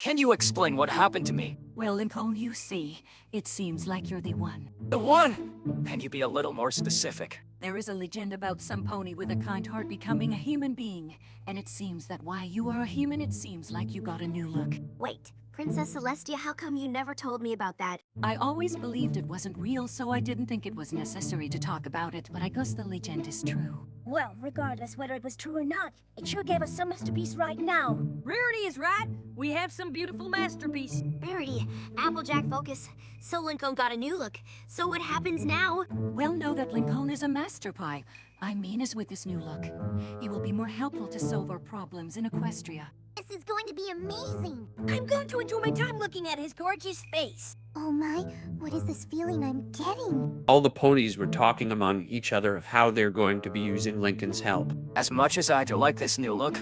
Can you explain what happened to me? Well, Lincoln, you see, it seems like you're the one. The one? Can you be a little more specific? There is a legend about some pony with a kind heart becoming a human being, and it seems that while you are a human, it seems like you got a new look. Wait, Princess Celestia, how come you never told me about that? I always believed it wasn't real, so I didn't think it was necessary to talk about it, but I guess the legend is true. Well, regardless whether it was true or not, it sure gave us some masterpiece right now. Rarity is right. We have some beautiful masterpiece. Rarity, Applejack, focus. So Lincoln got a new look. So what happens now? Well, know that Lincoln is a master pie. I mean, is with this new look. He will be more helpful to solve our problems in Equestria. This is going to be amazing. I'm going to enjoy my time looking at his gorgeous face. Oh my, what is this feeling I'm getting? All the ponies were talking among each other of how they're going to be using Lincoln's help. As much as I do like this new look,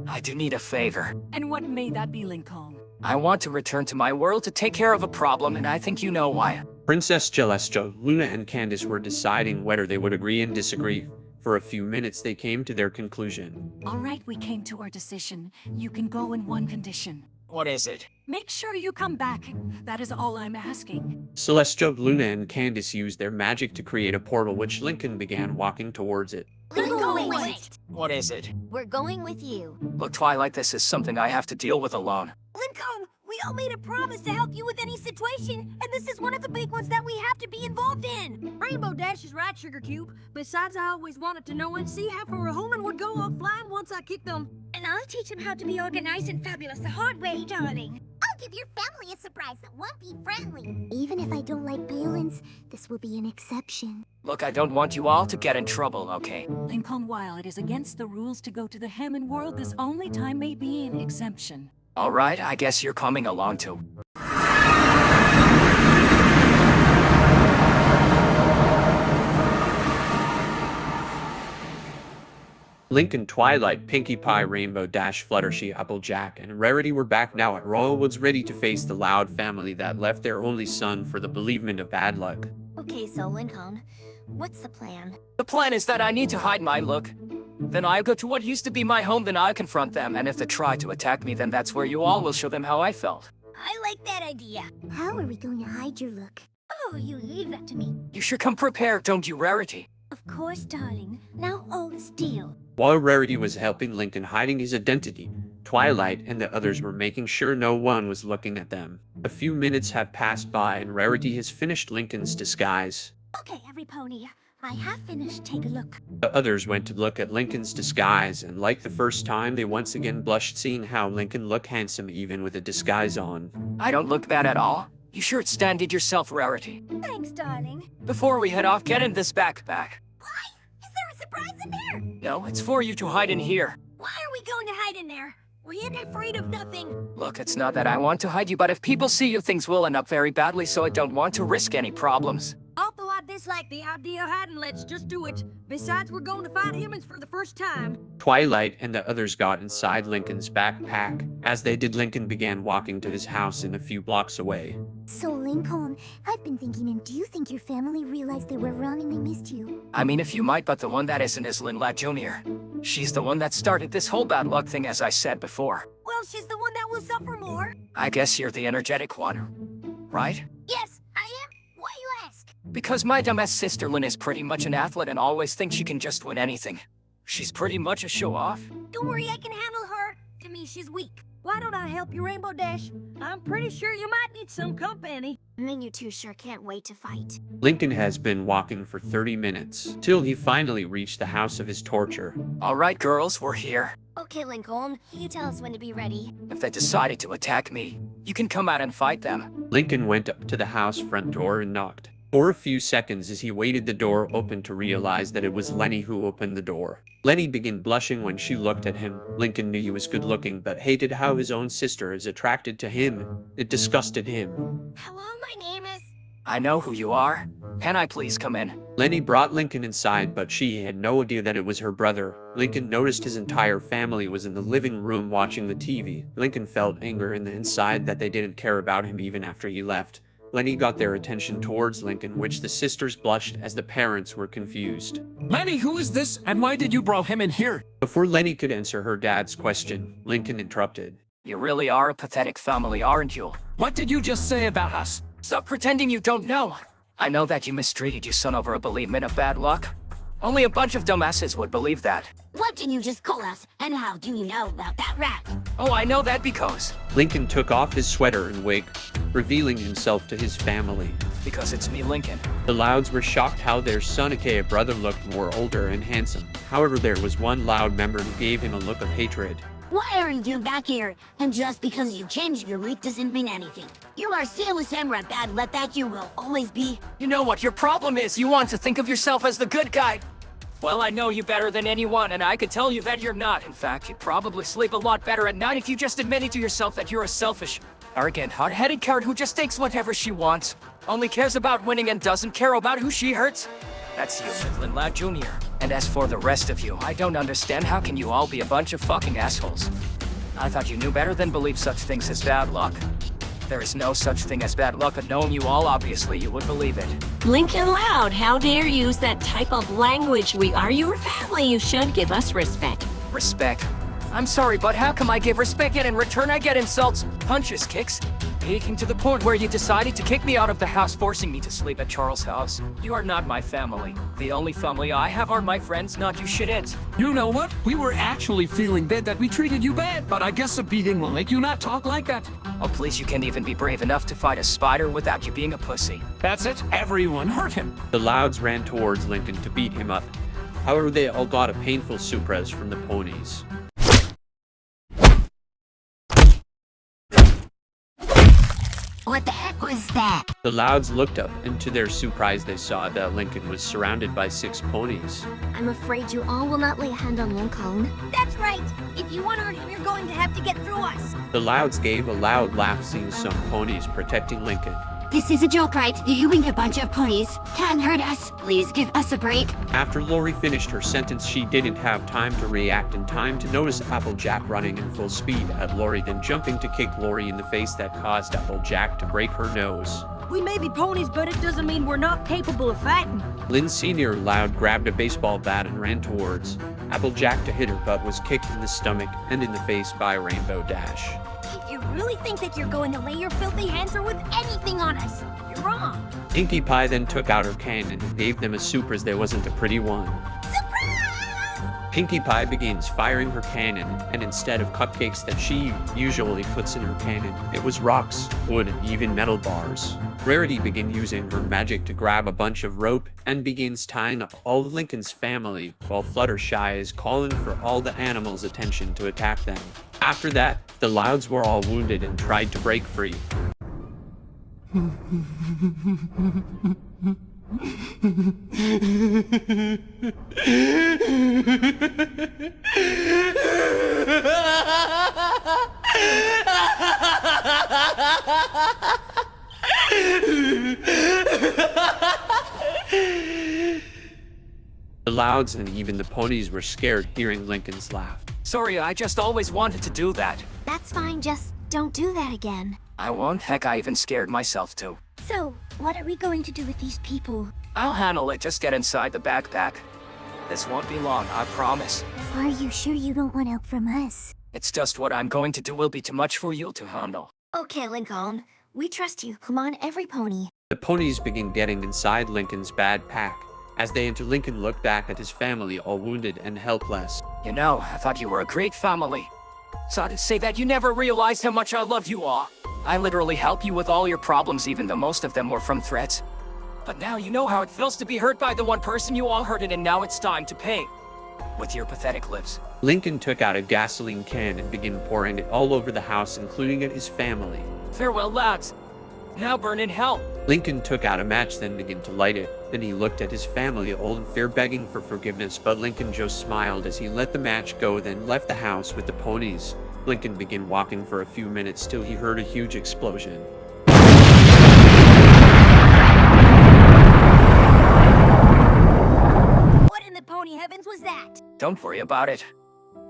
I do need a favor. And what may that be, Lincoln? I want to return to my world to take care of a problem, and I think you know why. Princess Celestia, Luna, and Candace were deciding whether they would agree and disagree. For a few minutes, they came to their conclusion. All right, we came to our decision. You can go in one condition. What is it? Make sure you come back. That is all I'm asking. Celestia, Luna, and Candace used their magic to create a portal, which Lincoln began walking towards it. Wait. What is it? We're going with you. Look, Twilight, this is something I have to deal with alone. Lincoln, we all made a promise to help you with any situation, and this is one of the big ones that we have to be involved in. Rainbow Dash is right, Sugar Cube. Besides, I always wanted to know and see how far a human would go off flying once I kicked them. And I'll teach him how to be organized and fabulous the hard way, darling. I'll give your family a surprise that won't be friendly. Even if I don't like balloons, this will be an exception. Look, I don't want you all to get in trouble, okay? Lincoln, while it is against the rules to go to the Hammond world, this only time may be an exemption. All right, I guess you're coming along too. Lincoln, Twilight, Pinkie Pie, Rainbow Dash, Fluttershy, Applejack, and Rarity were back now at Royal Woods, ready to face the Loud family that left their only son for the bereavement of bad luck. Okay, so Lincoln, what's the plan? The plan is that I need to hide my look. Then I'll go to what used to be my home, then I'll confront them, and if they try to attack me, then that's where you all will show them how I felt. I like that idea. How are we going to hide your look? Oh, you leave that to me. You should come prepared, don't you, Rarity? Of course, darling. Now hold still. While Rarity was helping Lincoln hiding his identity, Twilight and the others were making sure no one was looking at them. A few minutes have passed by and Rarity has finished Lincoln's disguise. Okay, every pony, I have finished. Take a look. The others went to look at Lincoln's disguise, and like the first time, they once again blushed seeing how Lincoln looked handsome even with a disguise on. I don't look bad at all. You sure standed yourself, Rarity. Thanks, darling. Before we head off, get in this backpack. Why? Is there a surprise in there? No, it's for you to hide in here. Why are we going to hide in there? We ain't afraid of nothing. Look, it's not that I want to hide you, but if people see you, things will end up very badly, so I don't want to risk any problems. Although I dislike the idea of hiding, let's just do it. Besides, we're going to fight humans for the first time. Twilight and the others got inside Lincoln's backpack. As they did, Lincoln began walking to his house in a few blocks away. So, Lincoln, I've been thinking, and do you think your family realized they were wrong and they missed you? I mean, if you might, but the one that isn't is Linlad Jr. She's the one that started this whole bad luck thing, as I said before. Well, she's the one that will suffer more. I guess you're the energetic one, right? Yes, I am. Why you ask? Because my dumbass sister Lynn is pretty much an athlete and always thinks she can just win anything. She's pretty much a show-off. Don't worry, I can handle her. To me, she's weak. Why don't I help you, Rainbow Dash? I'm pretty sure you might need some company. And then you two sure can't wait to fight. Lincoln has been walking for 30 minutes, till he finally reached the house of his torture. All right, girls, we're here. Okay, Lincoln, you tell us when to be ready. If they decided to attack me, you can come out and fight them. Lincoln went up to the house front door and knocked. For a few seconds as he waited, the door opened to realize that it was Lenny who opened the door. Lenny began blushing when she looked at him. Lincoln knew he was good looking but hated how his own sister is attracted to him. It disgusted him. Hello, my name is... I know who you are. Can I please come in? Lenny brought Lincoln inside, but she had no idea that it was her brother. Lincoln noticed his entire family was in the living room watching the TV. Lincoln felt anger in the inside that they didn't care about him even after he left. Lenny got their attention towards Lincoln, which the sisters blushed as the parents were confused. Lenny, who is this, and why did you bring him in here? Before Lenny could answer her dad's question, Lincoln interrupted. You really are a pathetic family, aren't you? What did you just say about us? Stop pretending you don't know. I know that you mistreated your son over a believement of bad luck. Only a bunch of dumbasses would believe that. What did you just call us? And how do you know about that rat? Oh, I know that because Lincoln took off his sweater and wig, revealing himself to his family. it's me, Lincoln. The Louds were shocked how their son aka brother looked more older and handsome. However, there was one Loud member who gave him a look of hatred. Why are you back here? And just because you changed your look doesn't mean anything. You are still a samurai bad luck that you will always be. You know what your problem is? You want to think of yourself as the good guy. Well, I know you better than anyone, and I could tell you that you're not. In fact, you'd probably sleep a lot better at night if you just admitted to yourself that you're a selfish, arrogant, hot-headed coward who just takes whatever she wants, only cares about winning and doesn't care about who she hurts. That's you, Midland Loud Jr. And as for the rest of you, I don't understand how can you all be a bunch of fucking assholes. I thought you knew better than believe such things as bad luck. There is no such thing as bad luck, but knowing you all, obviously you would believe it. Lincoln Loud, how dare you use that type of language? We are your family. You should give us respect. Respect? I'm sorry, but how come I give respect and in return I get insults, punches, kicks? Peaking to the point where you decided to kick me out of the house, forcing me to sleep at Charles' house. You are not my family. The only family I have are my friends, not you shitheads. You know what? We were actually feeling bad that we treated you bad, but I guess a beating will make you not talk like that. Oh please, you can't even be brave enough to fight a spider without you being a pussy. That's it. Everyone hurt him. The Louds ran towards Lincoln to beat him up. However, they all got a painful surprise from the ponies. What the heck was that? The Louds looked up, and to their surprise they saw that Lincoln was surrounded by 6 ponies. I'm afraid you all will not lay a hand on Lincoln. That's right. If you want to hurt him, you're going to have to get through us. The Louds gave a loud laugh seeing some ponies protecting Lincoln. This is a joke, right? You being a bunch of ponies can't hurt us. Please give us a break. After Lori finished her sentence, she didn't have time to react in time to notice Applejack running in full speed at Lori, then jumping to kick Lori in the face that caused Applejack to break her nose. We may be ponies, but it doesn't mean we're not capable of fighting. Lynn Sr. Loud grabbed a baseball bat and ran towards Applejack to hit her, but was kicked in the stomach and in the face by Rainbow Dash. If you really think that you're going to lay your filthy hands or with anything on us, you're wrong. Pinkie Pie then took out her cannon and gave them a surprise there wasn't a pretty one. Pinkie Pie begins firing her cannon, and instead of cupcakes that she usually puts in her cannon, it was rocks, wood, and even metal bars. Rarity begins using her magic to grab a bunch of rope and begins tying up all of Lincoln's family, while Fluttershy is calling for all the animals' attention to attack them. After that, the Louds were all wounded and tried to break free. The Louds and even the ponies were scared hearing Lincoln's laugh. Sorry, I just always wanted to do that. That's fine, just don't do that again. I won't. Heck, I even scared myself too. So, what are we going to do with these people? I'll handle it. Just get inside the backpack. This won't be long, I promise. Are you sure you don't want help from us? It's just what I'm going to do will be too much for you to handle. Okay, Lincoln. We trust you. Come on, every pony. The ponies begin getting inside Lincoln's bad pack. As they enter, Lincoln looked back at his family, all wounded and helpless. You know, I thought you were a great family. So to say that you never realized how much I love you all. I literally help you with all your problems, even though most of them were from threats. But now you know how it feels to be hurt by the one person you all hurted, and now it's time to pay. With your pathetic lips. Lincoln took out a gasoline can and began pouring it all over the house, including at his family. Farewell, lads. Now burn in hell. Lincoln took out a match, then began to light it. Then he looked at his family, all in fear, begging for forgiveness, but Lincoln just smiled as he let the match go, then left the house with the ponies. Lincoln began walking for a few minutes till he heard a huge explosion. What in the pony heavens was that? Don't worry about it.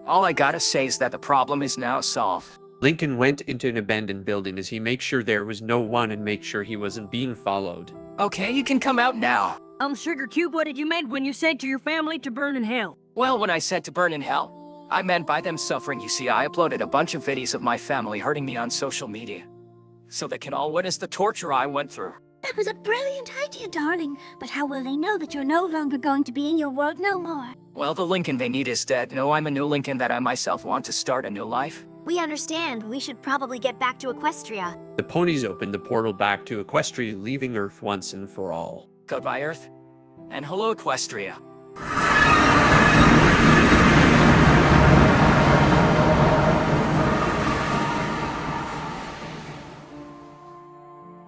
All I gotta say is that the problem is now solved. Lincoln went into an abandoned building as he made sure there was no one and make sure he wasn't being followed. Okay, you can come out now. Sugar Cube, what did you mean when you said to your family to burn in hell? Well, when I said to burn in hell, I meant by them suffering, you see, I uploaded a bunch of videos of my family hurting me on social media. So they can all witness the torture I went through. That was a brilliant idea, darling. But how will they know that you're no longer going to be in your world no more? Well, the Lincoln they need is dead. No, I'm a new Lincoln that I myself want to start a new life. We understand. We should probably get back to Equestria. The ponies opened the portal back to Equestria, leaving Earth once and for all. Goodbye, Earth. And hello, Equestria.